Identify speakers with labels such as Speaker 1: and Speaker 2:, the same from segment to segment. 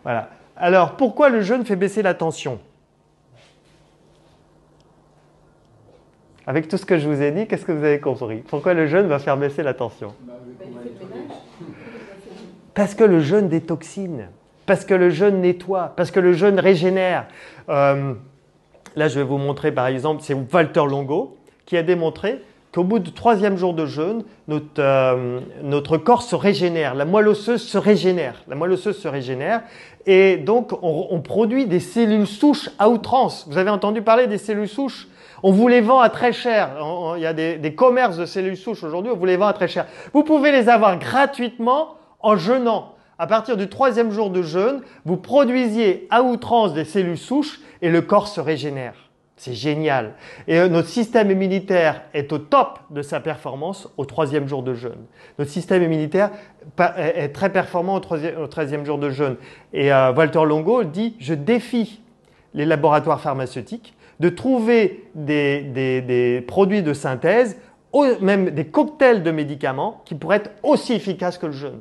Speaker 1: Voilà. Alors, pourquoi le jeûne fait baisser la tension? Avec tout ce que je vous ai dit, qu'est-ce que vous avez compris? Pourquoi le jeûne va faire baisser la tension? Parce que le jeûne détoxine, parce que le jeûne nettoie, parce que le jeûne régénère. Là, je vais vous montrer par exemple, c'est Walter Longo qui a démontré qu'au bout du 3e jour de jeûne, notre corps se régénère, la moelle osseuse se régénère. La moelle osseuse se régénère et donc on produit des cellules souches à outrance. Vous avez entendu parler des cellules souches? On vous les vend à très cher. Il y a des commerces de cellules souches aujourd'hui, on vous les vend à très cher. Vous pouvez les avoir gratuitement en jeûnant. À partir du 3e jour de jeûne, vous produisiez à outrance des cellules souches et le corps se régénère. C'est génial. Et notre système immunitaire est au top de sa performance au 3e jour de jeûne. Notre système immunitaire est très performant au 13e jour de jeûne. Et Walter Longo dit « Je défie les laboratoires pharmaceutiques de trouver des produits de synthèse, même des cocktails de médicaments qui pourraient être aussi efficaces que le jeûne. »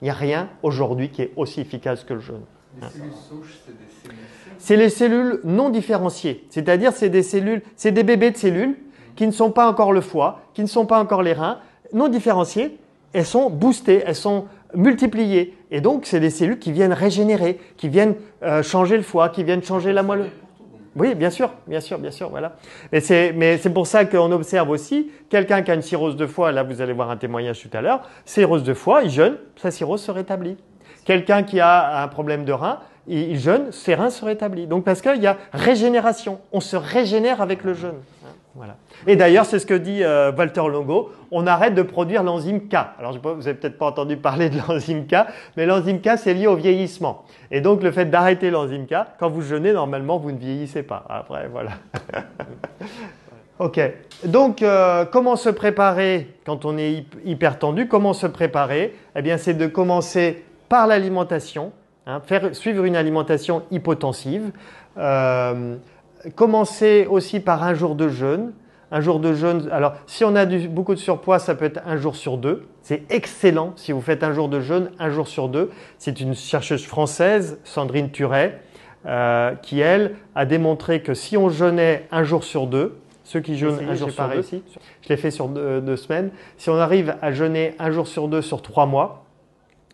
Speaker 1: Il n'y a rien aujourd'hui qui est aussi efficace que le jeûne.
Speaker 2: Les cellules souches, c'est des cellules saines?
Speaker 1: C'est les cellules non différenciées. C'est-à-dire c'est des bébés de cellules qui ne sont pas encore le foie, qui ne sont pas encore les reins, non différenciées. Elles sont boostées, elles sont multipliées. Et donc, c'est des cellules qui viennent régénérer, qui viennent changer le foie, qui viennent changer la moelle. Oui, bien sûr, voilà. Mais c'est pour ça qu'on observe aussi quelqu'un qui a une cirrhose de foie, là vous allez voir un témoignage tout à l'heure, cirrhose de foie, il jeûne, sa cirrhose se rétablit. Quelqu'un qui a un problème de rein, il jeûne, ses reins se rétablissent. Donc parce qu'il y a régénération, on se régénère avec le jeûne. Voilà. Et d'ailleurs, c'est ce que dit Walter Longo, on arrête de produire l'enzyme K. Alors, vous n'avez peut-être pas entendu parler de l'enzyme K, mais l'enzyme K, c'est lié au vieillissement. Et donc, le fait d'arrêter l'enzyme K, quand vous jeûnez, normalement, vous ne vieillissez pas. Après, voilà. Ok. Donc, comment se préparer quand on est hyper tendu? Comment se préparer? Eh bien, c'est de commencer par l'alimentation, suivre une alimentation hypotensive. Commencer aussi par un jour de jeûne. Un jour de jeûne, alors si on a beaucoup de surpoids, ça peut être un jour sur 2. C'est excellent si vous faites un jour de jeûne, un jour sur 2. C'est une chercheuse française, Sandrine Turet, qui elle a démontré que si on jeûnait un jour sur 2, ceux qui jeûnent un jour sur 2, je l'ai fait sur 2 semaines, si on arrive à jeûner un jour sur 2 sur 3 mois,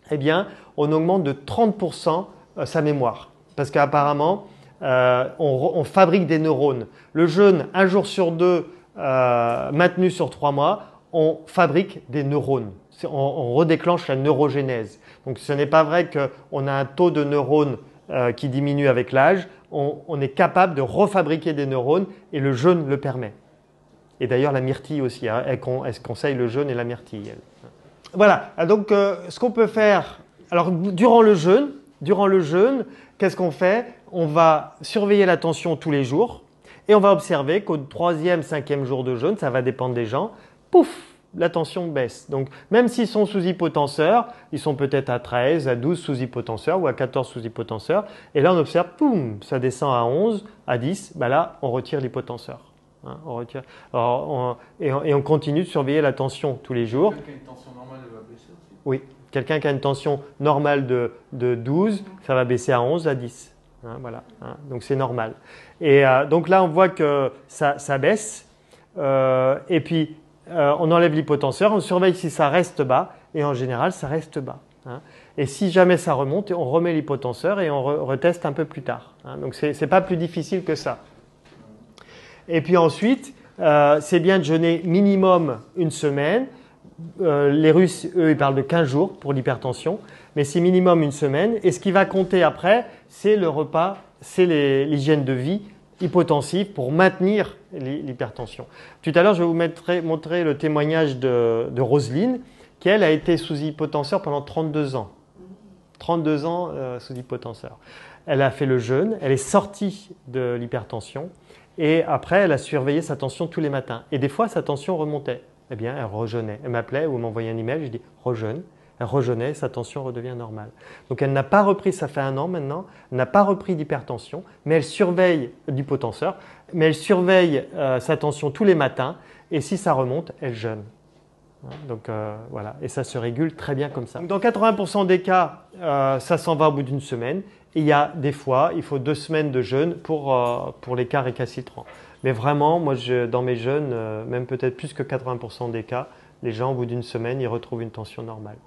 Speaker 1: eh bien on augmente de 30% sa mémoire. Parce qu'apparemment, on fabrique des neurones. Le jeûne, un jour sur 2, maintenu sur 3 mois, on fabrique des neurones. On redéclenche la neurogénèse. Donc ce n'est pas vrai qu'on a un taux de neurones qui diminue avec l'âge. On est capable de refabriquer des neurones et le jeûne le permet. Et d'ailleurs la myrtille aussi, elle conseille le jeûne et la myrtille. Elle. Voilà, donc ce qu'on peut faire, alors durant le jeûne, qu'est-ce qu'on fait? On va surveiller la tension tous les jours et on va observer qu'au 3e, 5e jour de jeûne, ça va dépendre des gens, pouf, la tension baisse. Donc même s'ils sont sous hypotenseur, ils sont peut-être à 13, à 12 sous hypotenseur ou à 14 sous hypotenseur. Et là on observe, poum, ça descend à 11, à 10, ben là on retire l'hypotenseur. On retire. Alors, et on continue de surveiller la tension tous les jours.
Speaker 2: Quelqu'un qui a une tension normale, elle va baisser aussi?
Speaker 1: Oui, quelqu'un qui a une tension normale de 12, ça va baisser à 11, à 10. Voilà, donc c'est normal. Et donc là, on voit que ça baisse. Et puis, on enlève l'hypotenseur, on surveille si ça reste bas. Et en général, ça reste bas. Et si jamais ça remonte, on remet l'hypotenseur et on reteste un peu plus tard. Donc, ce n'est pas plus difficile que ça. Et puis ensuite, c'est bien de jeûner minimum une semaine. Les Russes, eux, ils parlent de 15 jours pour l'hypertension, mais c'est minimum une semaine. Et ce qui va compter après, c'est le repas, c'est l'hygiène de vie hypotensive pour maintenir l'hypertension. Tout à l'heure, je vais vous montrer le témoignage de Roselyne, qui elle a été sous hypotenseur pendant 32 ans. 32 ans sous hypotenseur. Elle a fait le jeûne, elle est sortie de l'hypertension et après, elle a surveillé sa tension tous les matins. Et des fois, sa tension remontait. Eh bien, elle rejeûnait. Elle m'appelait ou m'envoyait un email, je dis rejeûne. Elle rejeûnait, sa tension redevient normale. Donc, elle n'a pas repris, ça fait 1 an maintenant, elle n'a pas repris d'hypertension, mais elle surveille d'hypotenseur, mais elle surveille sa tension tous les matins et si ça remonte, elle jeûne. Donc voilà, et ça se régule très bien comme ça. Donc, dans 80% des cas, ça s'en va au bout d'une semaine. Et il y a des fois, il faut 2 semaines de jeûne pour les cas récalcitrants. Mais vraiment, moi, dans mes jeûnes, même peut-être plus que 80% des cas, les gens, au bout d'une semaine, ils retrouvent une tension normale.